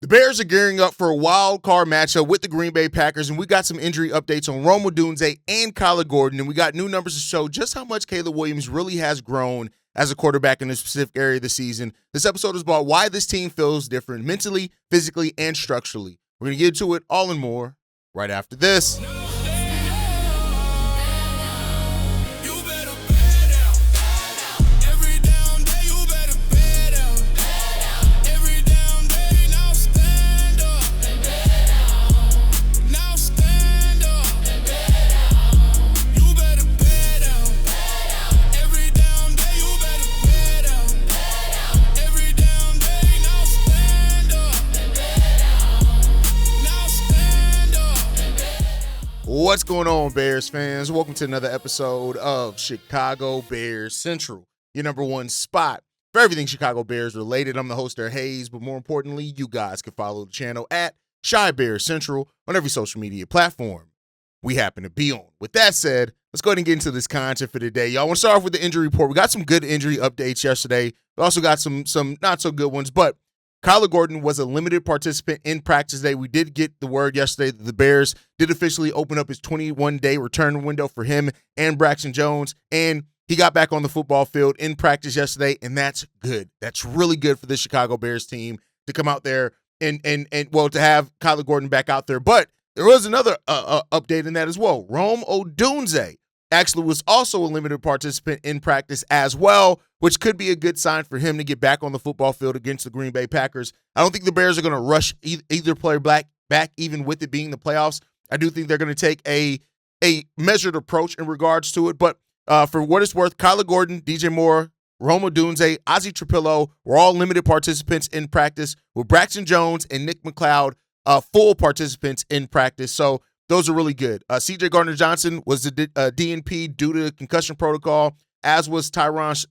The Bears are gearing up for a wild card matchup with the Green Bay Packers, and we got some injury updates on Odunze and Kyler Gordon, and we got new numbers to show just how much Caleb Williams really has grown as a quarterback in this specific area of the season. This episode is about why this team feels different mentally, physically, and structurally. We're going to get into it all and more right after this. What's going on, Bears fans? Welcome to another episode of Chicago Bears Central, your number one spot for everything Chicago Bears related. I'm the host there, Haize, but more importantly, you guys can follow the channel at Chi Bears Central on every social media platform we happen to be on. With that said, let's go ahead and get into this content for today. Y'all want to start off with the injury report. We got some good injury updates yesterday. We also got some not so good ones, but Kyler Gordon was a limited participant in practice today. We did get the word yesterday that the Bears did officially open up his 21-day return window for him and Braxton Jones, and he got back on the football field in practice yesterday, and that's good. That's really good for the Chicago Bears team to come out there and to have Kyler Gordon back out there. But there was another update in that as well. Odunze actually was also a limited participant in practice as well, which could be a good sign for him to get back on the football field against the Green Bay Packers. I don't think the Bears are going to rush either player back, even with it being the playoffs. I do think they're going to take a measured approach in regards to it. But for what it's worth, Kyler Gordon, DJ Moore, Odunze, Ozzy Trapilo were all limited participants in practice, with Braxton Jones and Nick McLeod full participants in practice. So those are really good. C.J. Gardner-Johnson was the DNP due to concussion protocol, as was Tyron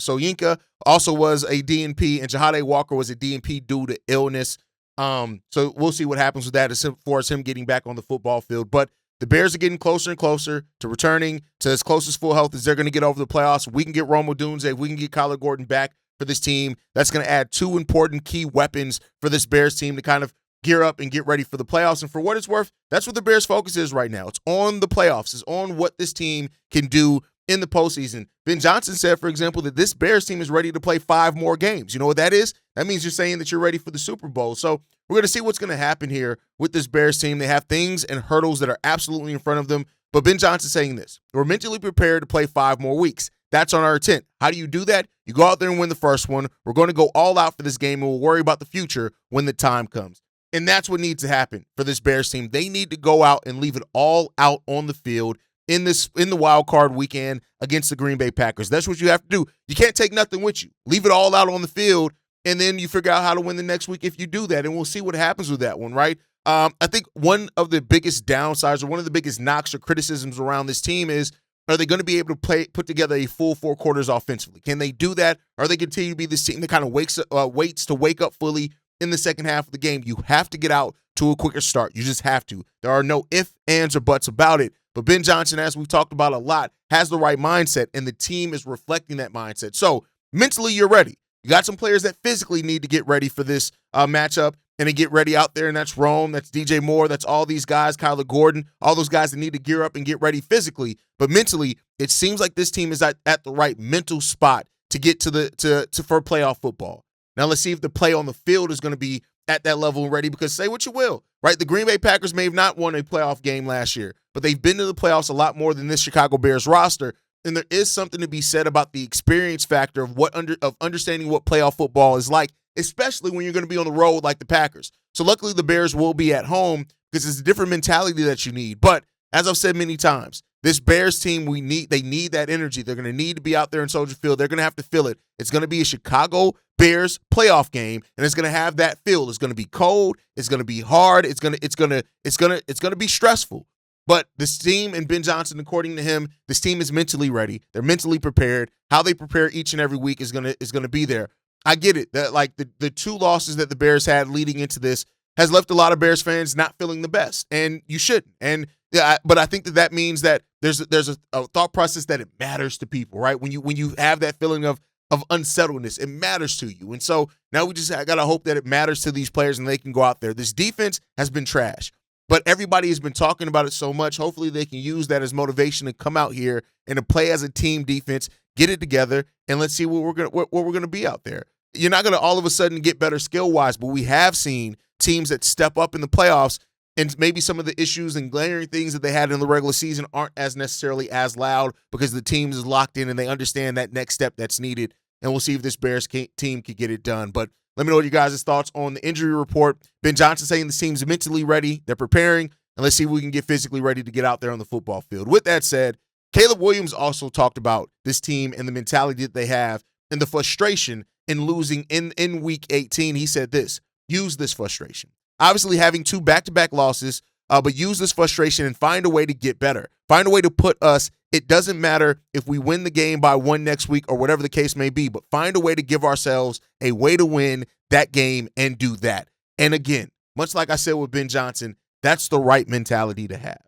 Soyinka, also was a DNP, and Jahade Walker was a DNP due to illness. So we'll see what happens with that as far as him getting back on the football field. But the Bears are getting closer and closer to returning to as close as full health as they're going to get over the playoffs. We can get Odunze, we can get Kyler Gordon back for this team. That's going to add two important key weapons for this Bears team to kind of gear up and get ready for the playoffs. And for what it's worth, that's what the Bears' focus is right now. It's on the playoffs. It's on what this team can do in the postseason. Ben Johnson said, for example, that this Bears team is ready to play 5 more games. You know what that is? That means you're saying that you're ready for the Super Bowl. So we're going to see what's going to happen here with this Bears team. They have things and hurdles that are absolutely in front of them. But Ben Johnson saying this: we're mentally prepared to play 5 more weeks. That's on our intent. How do you do that? You go out there and win the first one. We're going to go all out for this game, and we'll worry about the future when the time comes. And that's what needs to happen for this Bears team. They need to go out and leave it all out on the field in the wild card weekend against the Green Bay Packers. That's what you have to do. You can't take nothing with you. Leave it all out on the field, and then you figure out how to win the next week if you do that, and we'll see what happens with that one, right? I think one of the biggest downsides or one of the biggest knocks or criticisms around this team is, are they going to be able to put together a full 4 quarters offensively? Can they do that? Or are they continue to be this team that kind of waits to wake up fully in the second half of the game? You have to get out to a quicker start. You just have to. There are no ifs, ands, or buts about it. But Ben Johnson, as we've talked about a lot, has the right mindset, and the team is reflecting that mindset. So mentally, you're ready. You got some players that physically need to get ready for this matchup and to get ready out there, and that's Rome, that's DJ Moore, that's all these guys, Kyler Gordon, all those guys that need to gear up and get ready physically. But mentally, it seems like this team is at the right mental spot to get for playoff football. Now let's see if the play on the field is going to be at that level and ready, because say what you will, right? The Green Bay Packers may have not won a playoff game last year, but they've been to the playoffs a lot more than this Chicago Bears roster. And there is something to be said about the experience factor of understanding what playoff football is like, especially when you're going to be on the road like the Packers. So luckily the Bears will be at home because it's a different mentality that you need. But as I've said many times, this Bears team, they need that energy. They're going to need to be out there in Soldier Field. They're going to have to feel it. It's going to be a Chicago Bears playoff game, and it's going to have that feel. It's going to be cold. It's going to be hard. It's going to be stressful. But this team and Ben Johnson, according to him, this team is mentally ready. They're mentally prepared. How they prepare each and every week is going to be there. I get it. That like the 2 losses that the Bears had leading into this has left a lot of Bears fans not feeling the best, and you shouldn't. And yeah, but I think that means that there's a thought process that it matters to people, right? When you have that feeling of unsettledness, it matters to you. And so Now we just got to hope that it matters to these players and they can go out there. This defense has been trash, but everybody has been talking about it so much. Hopefully they can use that as motivation to come out here and to play as a team defense, get it together, and let's see what we're gonna be out there. You're not going to all of a sudden get better skill-wise, but we have seen teams that step up in the playoffs, and maybe some of the issues and glaring things that they had in the regular season aren't as necessarily as loud because the team is locked in and they understand that next step that's needed. And we'll see if this Bears team can get it done. But let me know what you guys' thoughts on the injury report. Ben Johnson saying the team's mentally ready. They're preparing. And let's see if we can get physically ready to get out there on the football field. With that said, Caleb Williams also talked about this team and the mentality that they have and the frustration in losing in Week 18. He said this: use this frustration. Obviously having 2 back-to-back losses, but use this frustration and find a way to get better. Find a way to put us, it doesn't matter if we win the game by 1 next week or whatever the case may be, but find a way to give ourselves a way to win that game and do that. And again, much like I said with Ben Johnson, that's the right mentality to have.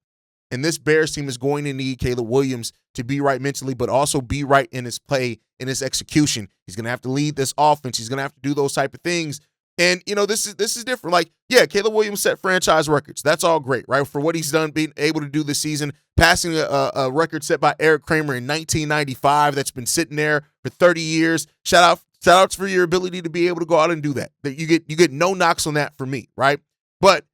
And this Bears team is going to need Caleb Williams to be right mentally, but also be right in his play, in his execution. He's going to have to lead this offense. He's going to have to do those type of things. And, you know, this is different. Like, yeah, Caleb Williams set franchise records. That's all great, right? For what he's done, being able to do this season, passing a record set by Eric Kramer in 1995 that's been sitting there for 30 years. Shout outs for your ability to be able to go out and do that. You get no knocks on that from me, right? But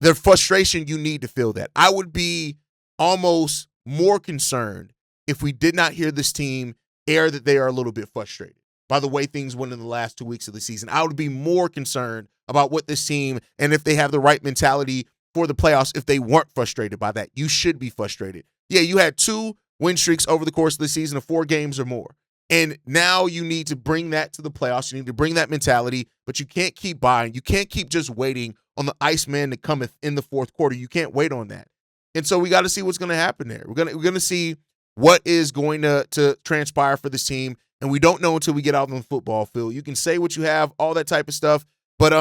the frustration, you need to feel that. I would be almost more concerned if we did not hear this team air that they are a little bit frustrated by the way things went in the last 2 weeks of the season. I would be more concerned about what this team and if they have the right mentality for the playoffs if they weren't frustrated by that. You should be frustrated. Yeah, you had 2 win streaks over the course of the season of 4 games or more. And now you need to bring that to the playoffs. You need to bring that mentality, but you can't keep buying. You can't keep just waiting on the Iceman to come in the fourth quarter. You can't wait on that. And so we got to see what's going to happen there. We're going to see what is going to transpire for this team. And we don't know until we get out on the football field. You can say what you have, all that type of stuff. But,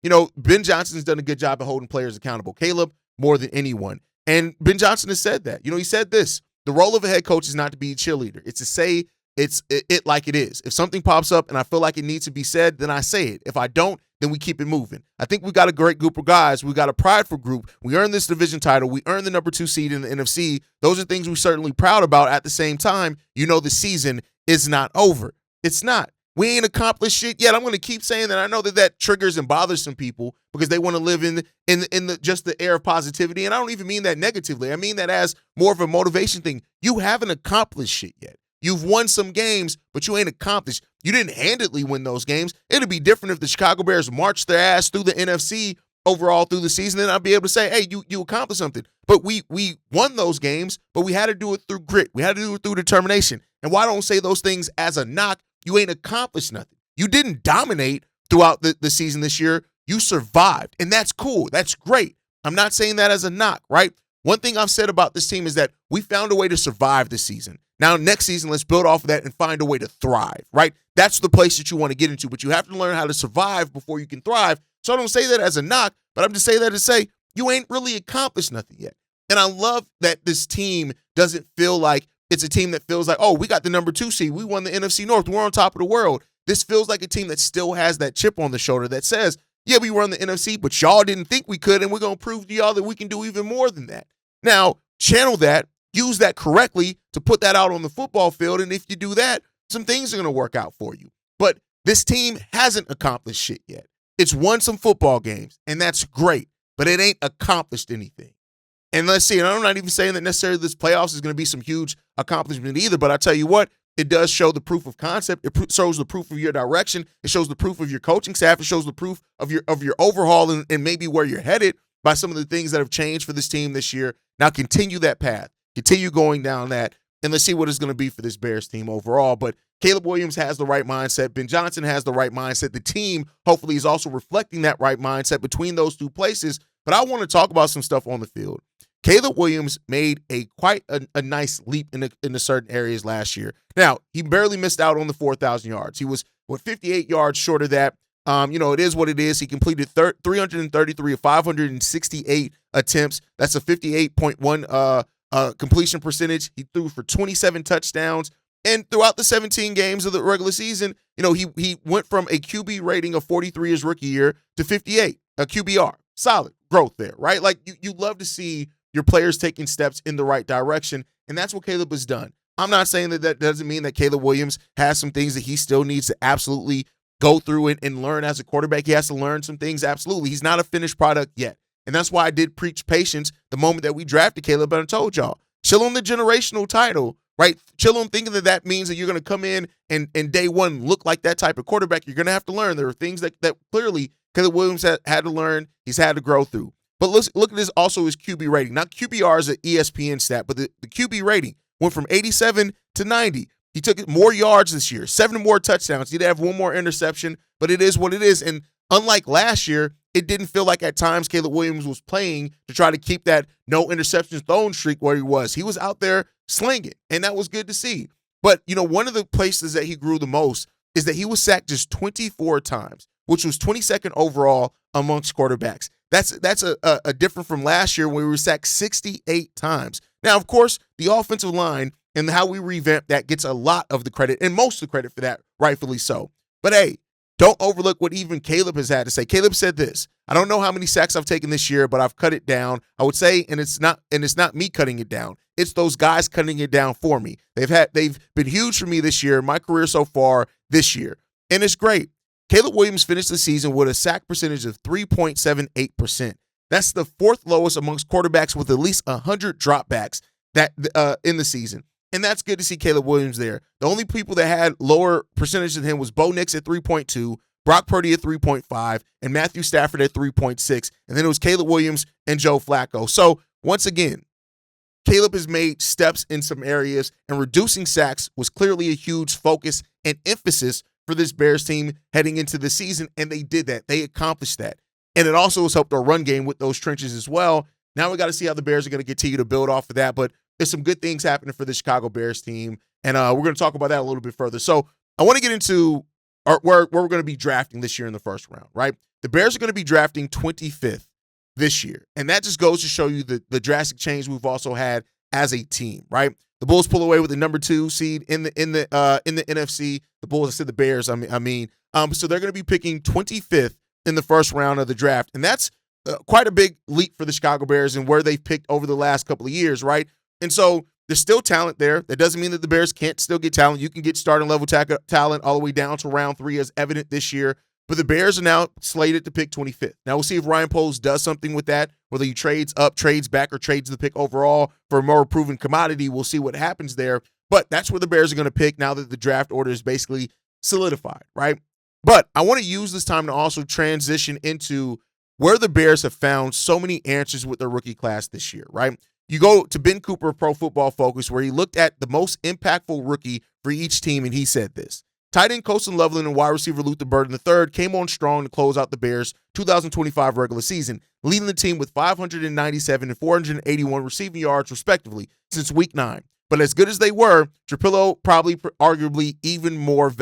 you know, Ben Johnson's done a good job of holding players accountable. Caleb, more than anyone. And Ben Johnson has said that. You know, he said this: the role of a head coach is not to be a cheerleader. It's to say it like it is. If something pops up and I feel like it needs to be said, then I say it. If I don't, then we keep it moving. I think we got a great group of guys. We got a prideful group. We earned this division title. We earned the number 2 seed in the NFC. Those are things we're certainly proud about. At the same time, you know, the season is not over. It's not. We ain't accomplished shit yet. I'm going to keep saying that. I know that triggers and bothers some people because they want to live in the just the air of positivity. And I don't even mean that negatively. I mean that as more of a motivation thing. You haven't accomplished shit yet. You've won some games, but you ain't accomplished. You didn't handedly win those games. It'd be different if the Chicago Bears marched their ass through the NFC overall through the season. Then I'd be able to say, hey, you accomplished something. But we won those games, but we had to do it through grit. We had to do it through determination. And why don't say those things as a knock? You ain't accomplished nothing. You didn't dominate throughout the season this year. You survived, and that's cool. That's great. I'm not saying that as a knock, right? One thing I've said about this team is that we found a way to survive this season. Now, next season, let's build off of that and find a way to thrive, right? That's the place that you want to get into, but you have to learn how to survive before you can thrive. So I don't say that as a knock, but I'm just saying that to say you ain't really accomplished nothing yet. And I love that this team doesn't feel like it's a team that feels like, oh, we got the number 2 seed. We won the NFC North. We're on top of the world. This feels like a team that still has that chip on the shoulder that says, yeah, we won the NFC, but y'all didn't think we could, and we're going to prove to y'all that we can do even more than that. Now, channel that, use that correctly to put that out on the football field, and if you do that, some things are going to work out for you. But this team hasn't accomplished shit yet. It's won some football games, and that's great, but it ain't accomplished anything. And let's see, and I'm not even saying that necessarily this playoffs is going to be some huge accomplishment either, but I tell you what, it does show the proof of concept. It shows the proof of your direction. It shows the proof of your coaching staff. It shows the proof of your overhaul and maybe where you're headed by some of the things that have changed for this team this year. Now continue that path. Continue going down that, and let's see what it's going to be for this Bears team overall. But Caleb Williams has the right mindset. Ben Johnson has the right mindset. The team hopefully is also reflecting that right mindset between those 2 places. But I want to talk about some stuff on the field. Caleb Williams made quite a nice leap in the certain areas last year. Now, he barely missed out on the 4,000 yards. He was, 58 yards short of that. You know, it is what it is. He completed 333 of 568 attempts. That's a 58.1 completion percentage. He threw for 27 touchdowns. And throughout the 17 games of the regular season, he went from a QB rating of 43 his rookie year to 58, a QBR. Solid growth there, right? Like you love to see your players taking steps in the right direction, and that's what Caleb has done. I'm not saying that doesn't mean that Caleb Williams has some things that he still needs to absolutely go through and learn as a quarterback. He has to learn some things, absolutely. He's not a finished product yet. And that's why I did preach patience the moment that we drafted Caleb, and I told y'all, chill on the generational title, right? Chill on thinking that means that you're going to come in and day one look like that type of quarterback. You're going to have to learn. There are things that clearly Caleb Williams had to learn. He's had to grow through. But look at this also his QB rating. Not QBR is an ESPN stat, but the QB rating went from 87 to 90. He took more yards this year, 7 more touchdowns. He did have 1 more interception, but it is what it is. And unlike last year, it didn't feel like at times Caleb Williams was playing to try to keep that no interceptions thrown streak where he was. He was out there slinging, and that was good to see. But, one of the places that he grew the most is that he was sacked just 24 times, which was 22nd overall amongst quarterbacks. That's a different from last year when we were sacked 68 times. Now, of course, the offensive line and how we revamped that gets a lot of the credit and most of the credit for that, rightfully so. But hey, don't overlook what even Caleb has had to say. Caleb said this: I don't know how many sacks I've taken this year, but I've cut it down. I would say, and it's not me cutting it down. It's those guys cutting it down for me. They've been huge for me this year, my career so far this year. And it's great. Caleb Williams finished the season with a sack percentage of 3.78%. That's the 4th lowest amongst quarterbacks with at least 100 dropbacks in the season. And that's good to see Caleb Williams there. The only people that had lower percentage than him was Bo Nix at 3.2, Brock Purdy at 3.5, and Matthew Stafford at 3.6. And then it was Caleb Williams and Joe Flacco. So once again, Caleb has made steps in some areas, and reducing sacks was clearly a huge focus and emphasis for this Bears team heading into the season, and they did that. They accomplished that. And it also has helped our run game with those trenches as well. Now we got to see how the Bears are going to continue to build off of that, but there's some good things happening for the Chicago Bears team, and we're going to talk about that a little bit further. So I want to get into where we're going to be drafting this year in the first round, right? The Bears are going to be drafting 25th this year, and that just goes to show you the drastic change we've also had as a team, right? The Bulls pull away with the number 2 seed in the NFC. The Bulls, I said the Bears, so they're going to be picking 25th in the first round of the draft, and that's quite a big leap for the Chicago Bears and where they've picked over the last couple of years, right? And so there's still talent there. That doesn't mean that the Bears can't still get talent. You can get starting level talent all the way down to round 3 as evident this year. But the Bears are now slated to pick 25th. Now we'll see if Ryan Poles does something with that, whether he trades up, trades back, or trades the pick overall for a more proven commodity. We'll see what happens there. But that's where the Bears are going to pick now that the draft order is basically solidified, right? But I want to use this time to also transition into where the Bears have found so many answers with their rookie class this year, right? You go to Ben Cooper of Pro Football Focus, where he looked at the most impactful rookie for each team, and he said this: tight end Colston Loveland and wide receiver Luther Burden III came on strong to close out the Bears' 2025 regular season, leading the team with 597 and 481 receiving yards, respectively, since Week 9. But as good as they were, Trapilo probably arguably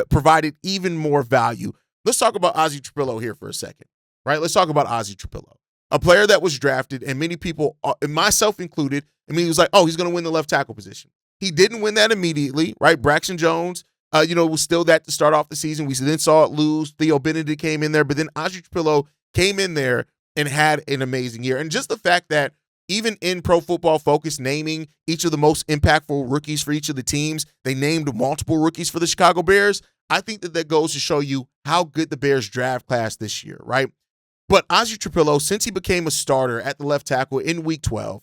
provided even more value. Let's talk about Ozzy Trapilo here for a second, right? Let's talk about Ozzy Trapilo. A player that was drafted, and many people, and myself included, he was like, oh, he's going to win the left tackle position. He didn't win that immediately, right? Braxton Jones, was still that to start off the season. We then saw it lose. Theo Benedict came in there, but then Ozzy Trapilo came in there and had an amazing year. And just the fact that even in Pro Football Focus naming each of the most impactful rookies for each of the teams, they named multiple rookies for the Chicago Bears. I think that goes to show you how good the Bears draft class this year, right? But Ozzy Trapilo, since he became a starter at the left tackle in Week 12,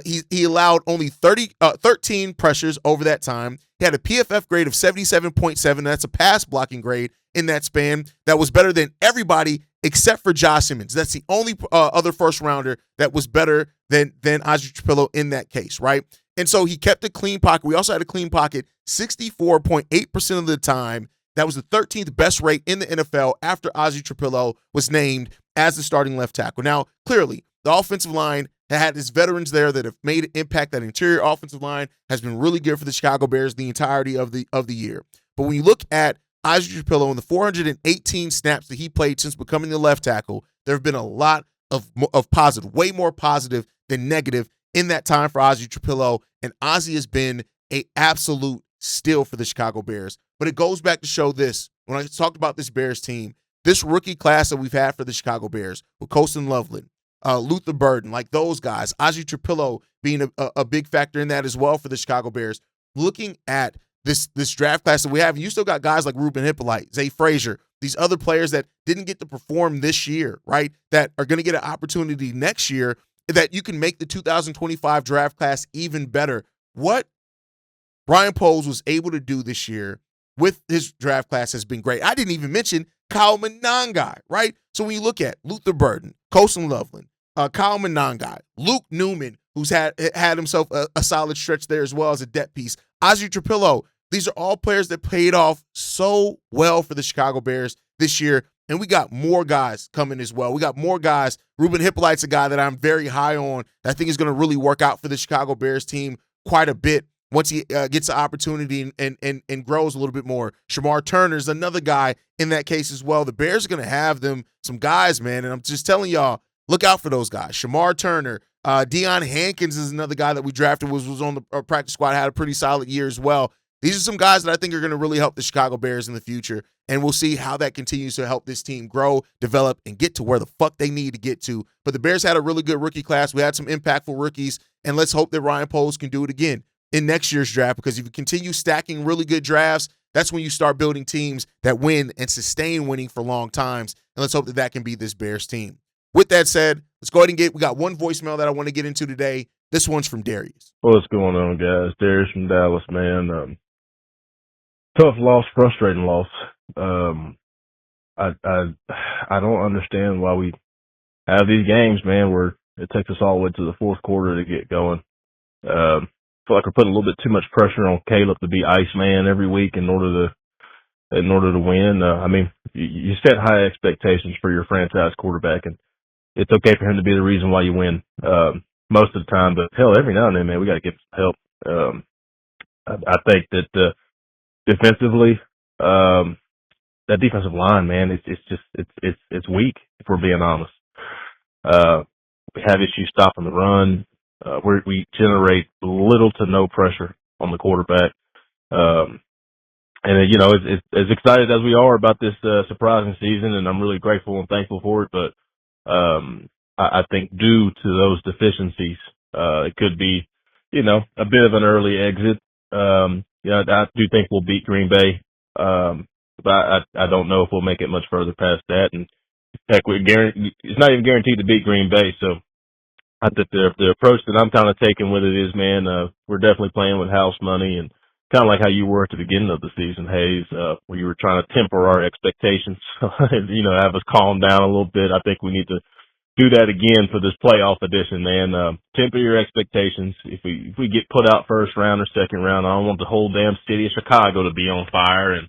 he allowed only 13 pressures over that time. He had a PFF grade of 77.7. That's a pass blocking grade in that span that was better than everybody except for Josh Simmons. That's the only other first rounder that was better than Ozzy Trapilo in that case, right? And so he kept a clean pocket. We also had a clean pocket 64.8% of the time. That was the 13th best rate in the NFL after Ozzy Trapilo was named as the starting left tackle. Now, clearly, the offensive line had its veterans there that have made an impact. That interior offensive line has been really good for the Chicago Bears the entirety of the year. But when you look at Ozzy Trapilo and the 418 snaps that he played since becoming the left tackle, there have been a lot of positive, way more positive than negative in that time for Ozzy Trapilo. And Ozzy has been an absolute steal for the Chicago Bears. But it goes back to show this. When I talked about this Bears team, this rookie class that we've had for the Chicago Bears with Colston Loveland, Luther Burden, like those guys, Ozzy Trapilo being a big factor in that as well for the Chicago Bears. Looking at this draft class that we have, you still got guys like Ruben Hippolyte, Zay Frazier, these other players that didn't get to perform this year, right, that are going to get an opportunity next year, that you can make the 2025 draft class even better. What Ryan Poles was able to do this year with his draft class has been great. I didn't even mention Kyle Monangai, right? So when you look at Luther Burden, Colston Loveland, Kyle Monangai, Luke Newman, who's had himself a solid stretch there as well as a depth piece, Ozzy Trapilo, these are all players that paid off so well for the Chicago Bears this year, and we got more guys coming as well. We got more guys. Ruben Hippolyte's a guy that I'm very high on that I think is going to really work out for the Chicago Bears team quite a bit once he gets the opportunity and grows a little bit more. Shamar Turner's another guy in that case as well. The Bears are going to have them some guys, man, and I'm just telling y'all, look out for those guys. Shamar Turner, Deion Hankins is another guy that we drafted, was on the practice squad, had a pretty solid year as well. These are some guys that I think are going to really help the Chicago Bears in the future, and we'll see how that continues to help this team grow, develop, and get to where the fuck they need to get to. But the Bears had a really good rookie class. We had some impactful rookies, and let's hope that Ryan Poles can do it again in next year's draft, because if you continue stacking really good drafts, that's when you start building teams that win and sustain winning for long times, and let's hope that that can be this Bears team. With that said, let's go ahead and we got one voicemail that I want to get into today. This one's from Darius. What's going on, guys? Darius from Dallas, man. Tough loss, frustrating loss. I don't understand why we have these games, man, where it takes us all the way to the fourth quarter to get going. I feel like we're putting a little bit too much pressure on Caleb to be Iceman every week in order to win. I mean, you set high expectations for your franchise quarterback, and it's okay for him to be the reason why you win most of the time. But hell, every now and then, man, we got to get some help. I think that defensively, that defensive line, man, it's weak, if we're being honest. We have issues stopping the run. We generate little to no pressure on the quarterback. And, you know, as excited as we are about this surprising season, and I'm really grateful and thankful for it, but I think due to those deficiencies, it could be, you know, a bit of an early exit. I do think we'll beat Green Bay, but I don't know if we'll make it much further past that. And heck, it's not even guaranteed to beat Green Bay, so I think the approach that I'm kind of taking with it is, man, we're definitely playing with house money, and kind of like how you were at the beginning of the season, Haize, where you were trying to temper our expectations, you know, have us calm down a little bit. I think we need to do that again for this playoff edition, man. Temper your expectations. If we get put out first round or second round, I don't want the whole damn city of Chicago to be on fire and,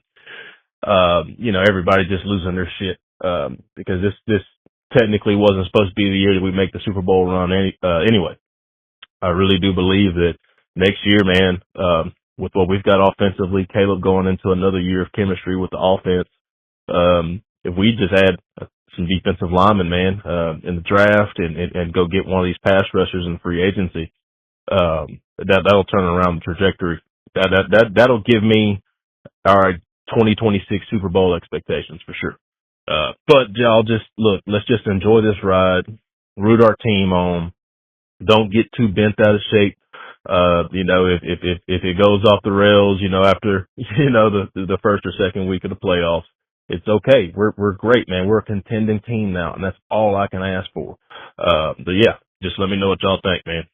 you know, everybody just losing their shit, because this technically wasn't supposed to be the year that we make the Super Bowl run anyway. I really do believe that next year, man, with what we've got offensively, Caleb going into another year of chemistry with the offense, if we just add some defensive linemen, man, in the draft and go get one of these pass rushers in free agency, that'll turn around the trajectory. That'll give me our 2026 Super Bowl expectations for sure. But y'all let's just enjoy this ride, root our team on, don't get too bent out of shape. You know, if it goes off the rails, you know, after, you know, the first or second week of the playoffs, it's okay. We're great, man. We're a contending team now, and that's all I can ask for. But yeah, just let me know what y'all think, man.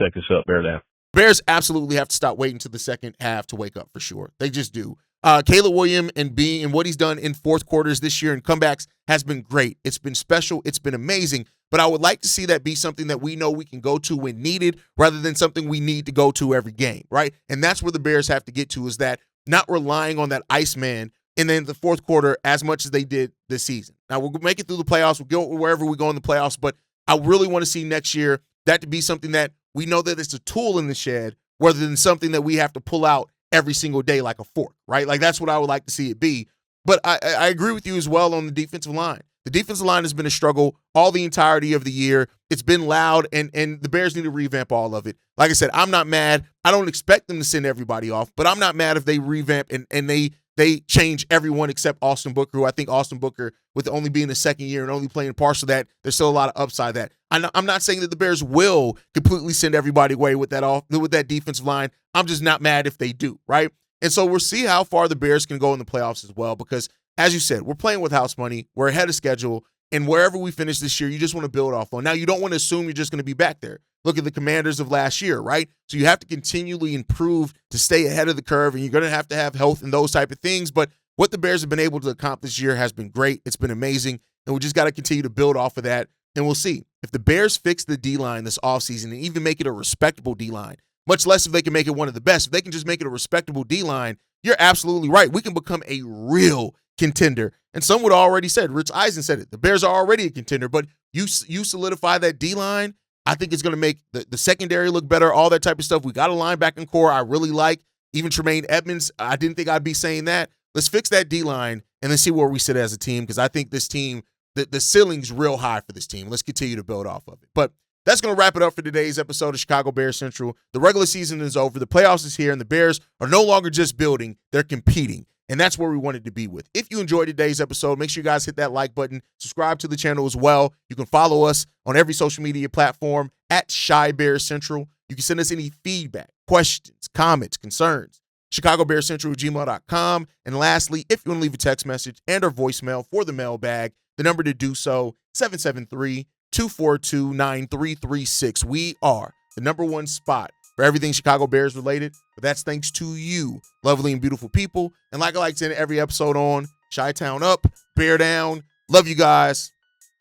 Check this up, bear down. Bears absolutely have to stop waiting to the second half to wake up for sure. They just do. Caleb Williams and what he's done in fourth quarters this year and comebacks has been great. It's been special. It's been amazing. But I would like to see that be something that we know we can go to when needed rather than something we need to go to every game, right? And that's where the Bears have to get to, is that not relying on that Iceman in the fourth quarter as much as they did this season. Now, we'll make it through the playoffs. We'll go wherever we go in the playoffs. But I really want to see next year that to be something that we know that it's a tool in the shed rather than something that we have to pull out every single day like a fork, right? Like, that's what I would like to see it be. But I agree with you as well on the defensive line. The defensive line has been a struggle all the entirety of the year. It's been loud, and the Bears need to revamp all of it. Like I said, I'm not mad. I don't expect them to send everybody off, but I'm not mad if they revamp and they change everyone except Austin Booker, who I think Austin Booker, with only being the second year and only playing partial of that, there's still a lot of upside that. I'm not saying that the Bears will completely send everybody away with that defensive line. I'm just not mad if they do, right? And so we'll see how far the Bears can go in the playoffs as well, because as you said, we're playing with house money. We're ahead of schedule. And wherever we finish this year, you just want to build off on. Now, you don't want to assume you're just going to be back there. Look at the Commanders of last year, right? So you have to continually improve to stay ahead of the curve, and you're going to have health and those type of things. But what the Bears have been able to accomplish this year has been great. It's been amazing, and we just got to continue to build off of that, and we'll see. If the Bears fix the D-line this offseason and even make it a respectable D-line, much less if they can make it one of the best, if they can just make it a respectable D-line, you're absolutely right. We can become a real contender. And some would already said, Rich Eisen said it, the Bears are already a contender, but you solidify that D-line, I think it's going to make the secondary look better, all that type of stuff. We got a linebacking core I really like. Even Tremaine Edmonds, I didn't think I'd be saying that. Let's fix that D-line and then see where we sit as a team, because I think this team, the ceiling's real high for this team. Let's continue to build off of it. But that's going to wrap it up for today's episode of Chicago Bears Central. The regular season is over. The playoffs is here, and the Bears are no longer just building. They're competing, and that's where we wanted to be with. If you enjoyed today's episode, make sure you guys hit that like button. Subscribe to the channel as well. You can follow us on every social media platform at Chi Bears Central. You can send us any feedback, questions, comments, concerns, chicagobearcentral@gmail.com. And lastly, if you want to leave a text message and or voicemail for the mailbag, the number to do so, 773-242-9336. We are the #1 spot for everything Chicago Bears related, but that's thanks to you, lovely and beautiful people. And like I like to end every episode on, Chi-Town up, Bear down. Love you guys.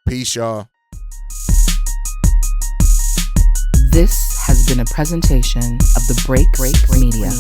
Peace, y'all. This has been a presentation of the Break Media.